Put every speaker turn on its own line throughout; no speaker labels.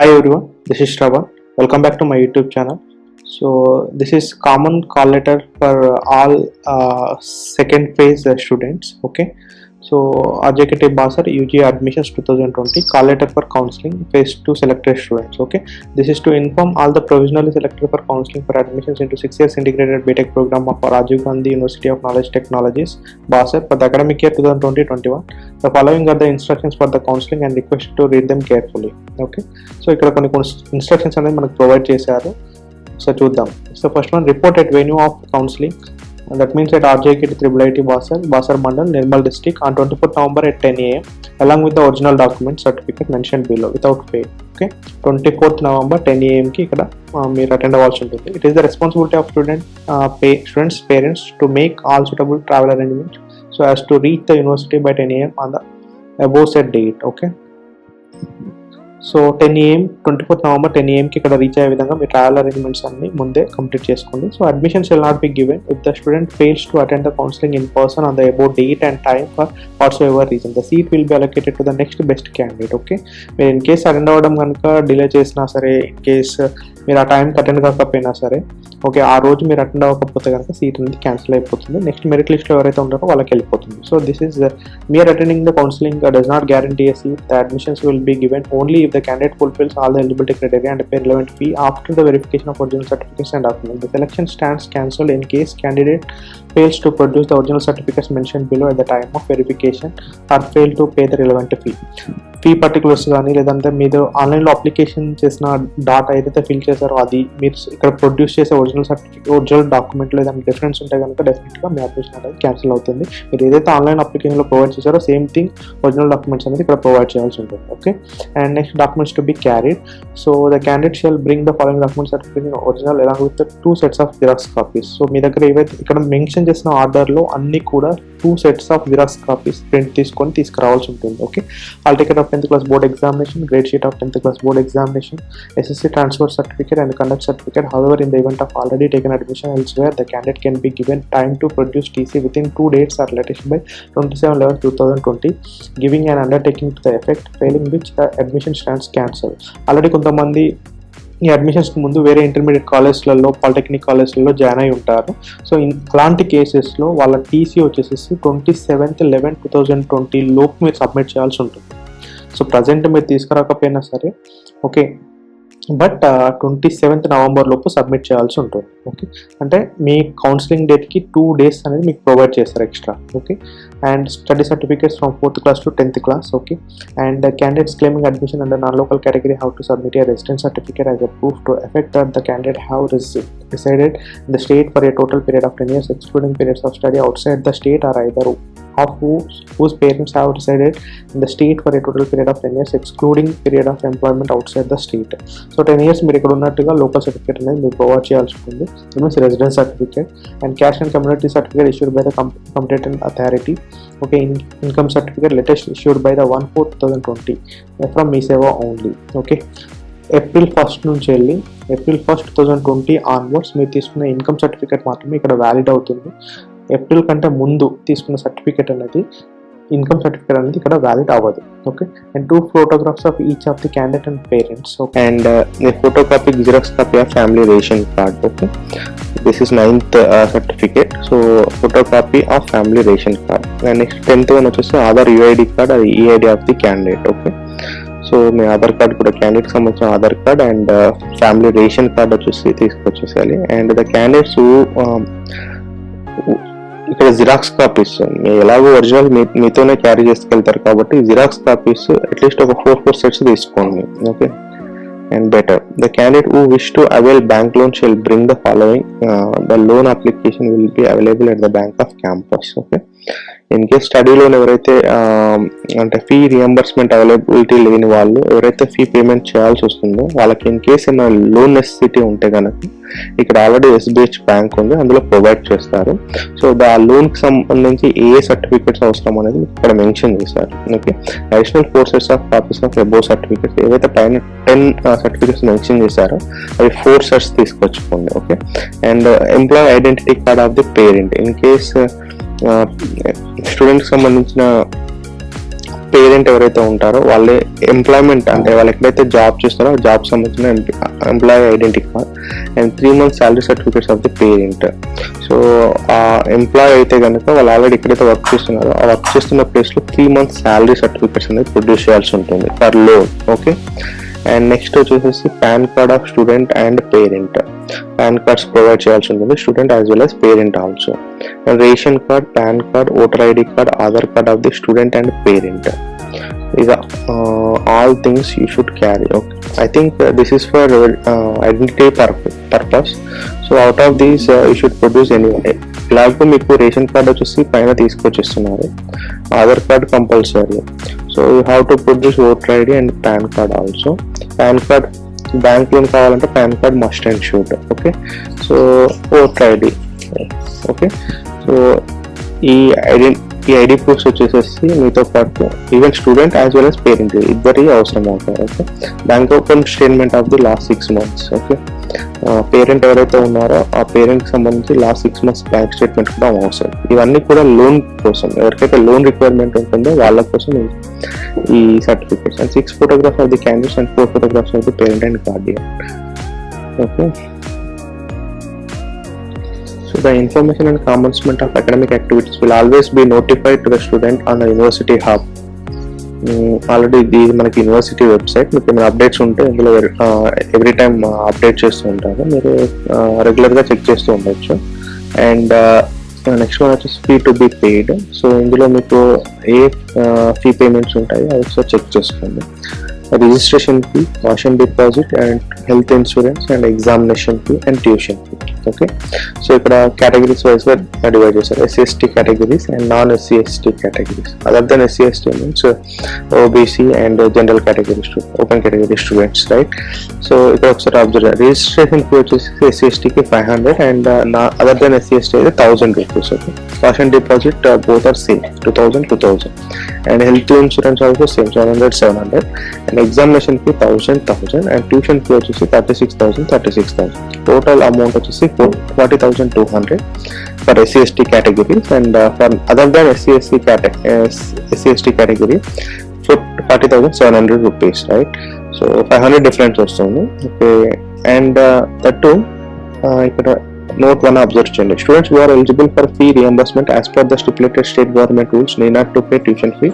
Hi everyone, this is Shravan. Welcome back to my YouTube channel. So this is common call letter for all second phase students. Okay. So RJKT Basar UG admissions 2020 call letter for counseling phase 2 selected students. Okay. This is to inform all the provisionally selected for counseling for admissions into 6 years integrated BTech program of Rajiv Gandhi University of Knowledge Technologies Basar for the academic year 2020-21. The following are the instructions for the counseling and request to read them carefully. Okay. So ఇక్కడ కొన్ని instructions అనేది మనకు provide చేశారు. So చూద్దాం. So first one report at venue of counselling, that means at RJKT IIIT Basar Mandal, Nirmal district on 24th November at 10 AM along with the original document certificate mentioned below without fail. Okay, 24th November 10 AM కి ఇక్కడ మీరు attend అవ్వాల్సి ఉంటుంది. It is the responsibility of students parents to make all suitable travel arrangements so as to reach the university by 10 AM on the above said date. Okay, so 10 AM 24th November 10 AM కి ఇక్కడ reach అయ్యే విధంగా మీ travel arrangements అన్ని ముందే complete చేసుకోండి. So admissions will not be given if the student fails to attend the counselling in person on the about date and time for what's ever reason. The seat will be allocated to the next best candidate. Okay, మీరు in case attend అవ్వడం కనుక delay చేసినా సరే, in case మీరు ఆ టైంకి attend కాకపోయినా సరే, ఓకే, ఆ రోజు మీరు అటెండ్ అవ్వకపోతే కనుక సీట్ అనేది క్యాన్సిల్ అయిపోతుంది. నెక్స్ట్ మెరిట్ లిస్ట్లో ఎవరైతే ఉంటారో వాళ్ళకి వెళ్ళిపోతుంది. సో దిస్ ఈస్ మీరు attending the counselling does not guarantee a seat. The admissions will be given only if the candidate fulfills all the eligibility criteria and pay relevant fee after the verification of original certificates and documents. The selection stands cancelled in case candidate fails to produce the original certificates mentioned below at the time of verification or fail to pay the relevant fee. Fee particulars కానీ లేదంటే మీరు ఆన్లైన్లో application చేసిన data ఏదైతే fill చేశారో అది మీరు ఇక్కడ ప్రొడ్యూస్ చేసే ఒరిజినల్ డాక్యుమెంట్లో ఏదైనా డిఫరెన్స్ ఉంటే కనుక డెఫినెట్గా మీ అప్లికేషన్ అనేది క్యాన్సిల్ అవుతుంది. మీరు ఏదైతే ఆన్లైన్ అప్లికేషన్లో ప్రొవైడ్ చేశారో సేమ్ థింగ్ ఒరిజినల్ డాక్యుమెంట్స్ అనేది ఇక్కడ ప్రొవైడ్ చేయాల్సి ఉంటుంది. Okay, and next documents to be carried. So the candidate shall bring the following documents certificate original along with 2 sets of xerox copies. So మీ దగ్గర ఏవైతే ఇక్కడ మెన్షన్ చేసిన ఆర్డర్లో అన్ని కూడా 2 sets of xerox copies print తీసుకొని తీసుకురావాల్సి ఉంటుంది. Okay, all ticket of 10th class board examination, grade sheet of 10th class board examination, SSC transfer certificate and conduct certificate. However, in the event of already taken admission elsewhere, the candidate can be given time to produce TC within 2 dates or latest by 27/11/2020, giving an undertaking to the effect, failing which the admission stands cancelled. Already కొంతమంది ఈ అడ్మిషన్స్కి ముందు వేరే intermediate కాలేజ్లలో, polytechnic కాలేజ్లలో join అయి ఉంటారు. So అలాంటి కేసెస్లో వాళ్ళ TC వచ్చేసి 27/11/2020 లోపు మీరు సబ్మిట్ చేయాల్సి ఉంటుంది. సో ప్రజెంట్ మీరు తీసుకురాకపోయినా సరే, ఓకే, బట్ 27th November లోపు సబ్మిట్ చేయాల్సి ఉంటుంది. ఓకే, అంటే మీ కౌన్సిలింగ్ డేట్కి 2 days అనేది మీకు ప్రొవైడ్ చేస్తారు extra. Okay, and study certificates from 4th class to 10th class. Okay, and candidates claiming admission under non-local category have to submit a residence certificate as a proof to effect that the candidate have resided in the state for a total period of 10 years excluding periods of study outside the state or either of whose parents have resided in the state for a total period of 10 years excluding period of employment outside the state. So 10 years మీరు ఇక్కడ ఉన్నట్టుగా local certificate అనేది మీరు provide చేయాల్సి ఉంటుంది. It means residence certificate and caste and community certificate issued by the competent authority. Okay, income certificate latest issued by the 1/4/2020 from మీ సేవా only. Okay, April 1st నుంచి వెళ్ళి April 1st 2020 ఆన్వర్డ్స్ మీరు తీసుకున్న income certificate మాత్రమే ఇక్కడ valid అవుతుంది. April కంటే ముందు తీసుకున్న సర్టిఫికేట్ అనేది, ఇన్కమ్ సర్టిఫికేట్ అనేది ఇక్కడ వ్యాలిడ్ అవ్వదు. Okay, and 2 photographs of each of the candidate and parents. And photocopy xerox copy of family ration card. Okay, this is 9th certificate. So photocopy of family ration card. And next 10th one వచ్చేసి Aadhaar UID card, అది EID of the candidate. Okay, so me Aadhaar card కూడా క్యాండిడేట్కి సంబంధించిన Aadhaar card and family ration card వచ్చేసి తీసుకొచ్చేసేయాలి. And the candidates ఇక్కడ xerox copies ఎలాగో original మీతోనే carry చేసుకెళ్తారు కాబట్టి xerox copies at least ఒక 4 sets తీసుకోండి. Okay, and better. The candidate who wish to avail bank loan shall bring the following. The loan application will be available at the bank of campus. Okay, in case study loan ఎవరైతే అంటే fee reimbursement availability లేని వాళ్ళు ఎవరైతే fee payment చేయాల్సి వస్తుందో వాళ్ళకి in case ఏమైనా loan necessity ఉంటే కనుక ఇక్కడ ఆల్రెడీ SBH బ్యాంక్ ఉంది, అందులో ప్రొవైడ్ చేస్తారు. సో ఆ లోన్కి సంబంధించి ఏ సర్టిఫికేట్స్ అవసరం అనేది ఇక్కడ మెన్షన్ చేశారు. Okay, additional 4 sets of copies of above certificates ఏవైతే పైన 10 సర్టిఫికేట్స్ మెన్షన్ చేశారో అవి 4 sets తీసుకొచ్చుకోండి. Okay, and employee identity card of the parent. In case స్టూడెంట్కి సంబంధించిన పేరెంట్ ఎవరైతే ఉంటారో వాళ్ళే ఎంప్లాయ్మెంట్ అంటే వాళ్ళు ఎక్కడైతే జాబ్ చేస్తారో ఆ జాబ్ సంబంధించిన employee identity card and 3 months salary certificates of the parent. So ఆ ఎంప్లాయీ అయితే కనుక వాళ్ళు ఆల్రెడీ ఎక్కడైతే వర్క్ చేస్తున్నారో ఆ వర్క్ చేస్తున్న ప్లేస్లో 3 months salary certificates అనేది ప్రొడ్యూస్ చేయాల్సి ఉంటుంది for loan. Okay, and next వచ్చేసి PAN card of student and parent. PAN cards provide చేయాల్సి ఉంటుంది student as well as parent also. And ration card, PAN card, voter ID card, Aadhaar card of the student and parent. These are all things you should carry. Okay, I think this is for identity purpose. So out of these you should produce anyone. ఇలాగో మీకు ration card వచ్చేసి పైన తీసుకొచ్చేస్తున్నారు, Aadhaar card compulsory. So you have to produce voter ID and PAN card also. PAN card bank loan కావాలంటే PAN card must and should. Okay, so voter ID. Okay, so ఈ ID proofs వచ్చేసేసి మీతో పాటు even student as well as parent ఇద్దరి అవసరం అవుతాయి. Okay, bank account statement of the last 6 months. Okay, parent ఎవరైతే ఉన్నారో ఆ పేరెంట్ కి సంబంధించి లాస్ట్ 6 months బ్యాంక్ స్టేట్మెంట్ కూడా అవసరం. ఇవన్నీ కూడా లోన్ కోసం, ఎవరికైతే లోన్ రిక్వైర్మెంట్ ఉంటుందో వాళ్ళ కోసం ఈ certificates. And 6 photographs of the candidates and 4 photographs of the parent and Guardian. Okay, so the information and commencement of academic activities will always be notified to the student on the university hub. Already ఇది మనకి university website. మీకు ఏమైనా updates ఉంటే ఇందులో every time update చేస్తూ ఉంటారు, మీరు రెగ్యులర్గా చెక్ చేస్తూ ఉండొచ్చు. అండ్ నెక్స్ట్ వన్ వచ్చేసి fee to be paid. So ఇందులో మీకు ఏ ఫీ పేమెంట్స్ ఉంటాయో అవి ఒకసారి చెక్ చేసుకోండి. Registration fee, caution deposit and health insurance and examination fee and tuition fee. Okay, so ఇక్కడ కేటగిరీస్ వైజ్గా డివైడ్ చేశారు, SC/ST categories and non SC/ST categories. Other than SC/ST means OBC and general category open category students, right? So ఇక్కడ ఒకసారి observe, registration fee వచ్చేసి SC/STకి 500 and other than SC/ST అయితే 1000 rupees. Okay, caution deposit both are same 2000 and health insurance also same 700 and examination fee 1000 and tuition fee వచ్చేసి 36,000. Total amount వచ్చేసి 40,200 for SC/ST categories and for other than SC/ST category for 40,700 rupees, right? So 500 difference వస్తుంది. Okay, and that too ఇక్కడ note 1 observe చేయండి. Students who are eligible for fee reimbursement as per the stipulated state government rules need not to pay tuition fee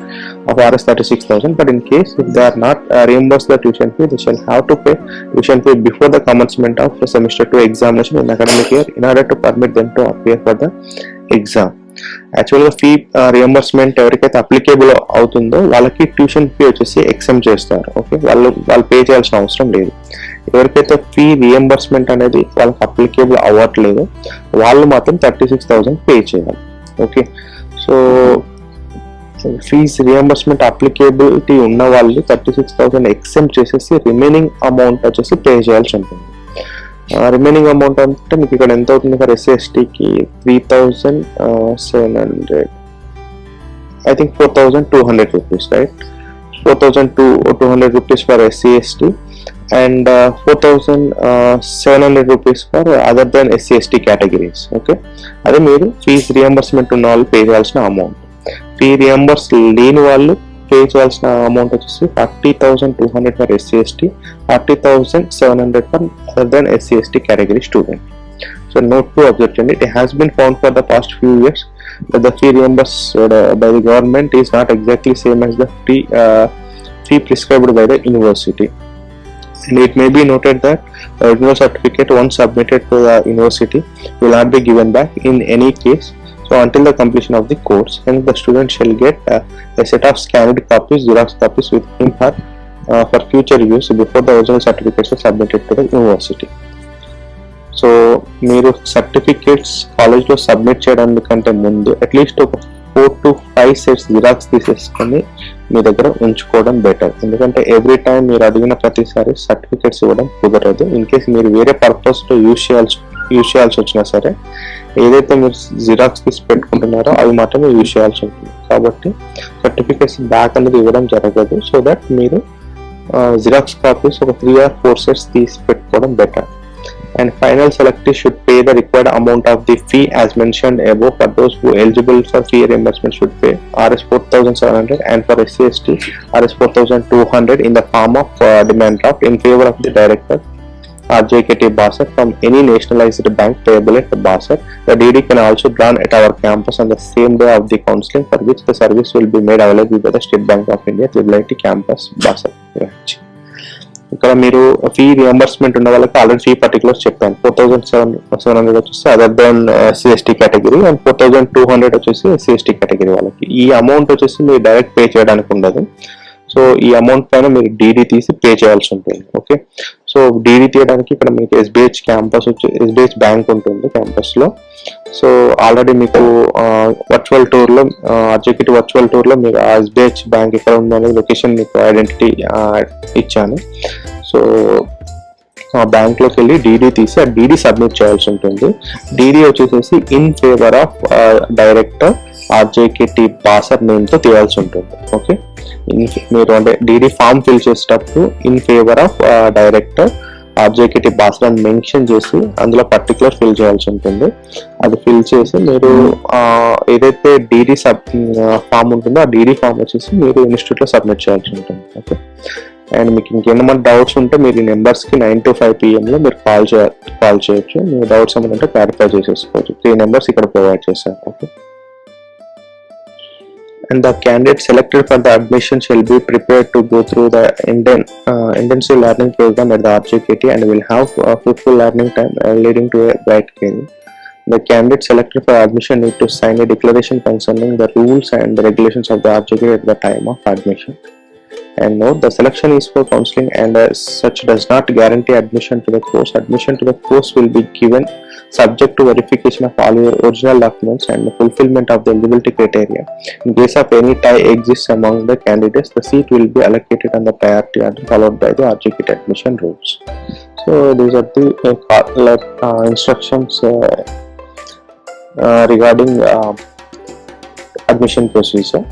of Rs 36,000, but in case if they are not reimbursed the tuition fee, they shall have to pay tuition fee before the commencement of the semester 2 examination in academic year in order to permit them to appear for the exam. యాక్చువల్గా fee reimbursement ఎవరికైతే applicable అవుతుందో వాళ్ళకి tuition fee వచ్చేసి ఎక్సెంప్ట్ చేస్తారు. Okay, వాళ్ళు pay చేయాల్సిన అవసరం లేదు. ఎవరికైతే ఫీ రియంబర్స్మెంట్ అనేది వాళ్ళకి అప్లికేబుల్ అవ్వట్లేదు వాళ్ళు మాత్రం 36,000 పే చేయాలి. Okay, so fees reimbursement applicability ఉన్న వాళ్ళు 36,000 ఎక్సెంప్ట్ చేసేసి రిమైనింగ్ అమౌంట్ వచ్చేసి పే చేయాల్సి ఉంటుంది. రిమైనింగ్ అమౌంట్ అంటే మీకు ఇక్కడ ఎంత అవుతుంది ఫర్ SC/STకి 3,700 I think 4,200 rupees, right? 4,200 rupees for SC/ST and 4,700 rupees for other than SC/ST categories. Okay, అదే మీరు ఫీజ్ రియంబర్స్మెంట్ ఉన్న వాళ్ళు పే చేయాల్సిన అమౌంట్. ఫీ రియంబర్స్ లేని వాళ్ళు పే చేయాల్సిన అమౌంట్ వచ్చేసి 40,200 for SC/ST, 40,700 for other than SC/ST category student. So note 2 observe చేయండి. It has been found for the past few years that the fee reimbursed by the government is not exactly same as the fee prescribed by the university. And it may be noted that the original certificate once submitted to the university will not be given back in any case. So until the completion of the course, and the student shall get a set of scanned copies, Xerox copies with him for future use before the original certificates are submitted to the university. So మీరు certificates కాలేజ్లో submit చేయడానికంటే ముందు at least ఒక 4 to 5 sets xerox తీసేసుకొని మీ దగ్గర ఉంచుకోవడం better. ఎందుకంటే every time మీరు అడిగిన ప్రతిసారి సర్టిఫికేట్స్ ఇవ్వడం కుదరదు. ఇన్ కేస్ మీరు వేరే పర్పస్లో యూజ్ చేయాల్సి వచ్చినా సరే ఏదైతే మీరు జిరాక్స్ తీసి పెట్టుకుంటున్నారో అవి మాత్రమే యూజ్ చేయాల్సి ఉంటుంది. కాబట్టి సర్టిఫికేట్స్ బ్యాక్ అనేది ఇవ్వడం జరగదు. సో దట్ మీరు జిరాక్స్ కాపీస్ ఒక 3 or 4 sets తీసి పెట్టుకోవడం better. and final selectee should pay the required amount of the fee as mentioned above. For those who eligible for fee reimbursement should pay Rs 4,700 and for SC/ST Rs 4,200 in the form of demand draft in favor of the director RJKT Basar from any nationalized bank payable at Basar. The DD can also be drawn at our campus on the same day of the counseling, for which the service will be made available by the State Bank of India, Triple campus, Basar. ఇక్కడ మీరు fee reimbursement ఉన్న వాళ్ళకి already fee particulars చెప్పాను. 4,700 వచ్చేసి other than SC/ST category and 4,200 వచ్చేసి SC/ST category వాళ్ళకి. ఈ amount వచ్చేసి మీరు డైరెక్ట్ పే చేయడానికి ఉండదు. సో ఈ అమౌంట్ పైన మీరు డీడీ తీసి పే చేయాల్సి ఉంటుంది. ఓకే, సో డీడీ తీయడానికి ఇక్కడ మీకు SBH క్యాంపస్ వచ్చి SBH బ్యాంక్ ఉంటుంది క్యాంపస్లో. సో ఆల్రెడీ మీకు వర్చువల్ టూర్లో RJKT వర్చువల్ టూర్లో మీరు ఆ SBH బ్యాంక్ ఎక్కడ ఉందో అనేది లొకేషన్ మీకు ఐడెంటిటీ ఇచ్చాను. సో ఆ బ్యాంక్లోకి వెళ్ళి డీడీ తీసి ఆ డీడీ సబ్మిట్ చేయాల్సి ఉంటుంది. డీడీ వచ్చేసేసి in favour of director RJKT Basar నేమ్తో తీయాల్సి ఉంటుంది. ఓకే, మీరు అంటే డీడీ ఫామ్ ఫిల్ చేసేటప్పుడు in favour of director RJKT Basar అని మెన్షన్ చేసి అందులో పర్టికులర్ ఫిల్ చేయాల్సి ఉంటుంది. అది ఫిల్ చేసి మీరు ఏదైతే డీడీ ఫామ్ ఉంటుందో ఆ డీడీ ఫామ్ వచ్చేసి మీరు ఇన్స్టిట్యూట్లో సబ్మిట్ చేయాల్సి ఉంటుంది. ఓకే, అండ్ మీకు ఇంకేమైనా డౌట్స్ ఉంటే మీరు ఈ నెంబర్స్కి 9 to 5 PM మీరు కాల్ చేయొచ్చు. మీ డౌట్స్ ఏమైనా ఉంటే క్లారిఫై చేసేసుకోవచ్చు. 3 నెంబర్స్ ఇక్కడ ప్రొవైడ్ చేశారు. Okay, and the candidate selected for the admission shall be prepared to go through the intensive learning program at the RJKT and will have fruitful learning time leading to a bright career. The candidate selected for admission need to sign a declaration concerning the rules and the regulations of the RJKT at the time of admission. And note, the selection is for counseling and such does not guarantee admission to the course. Admission to the course will be given subject to verification of all your original documents and the fulfillment of the eligibility criteria. In case of any tie exists among the candidates, the seat will be allocated on the priority order followed by the RJKT admission rules. So these are the instructions regarding admission procedure.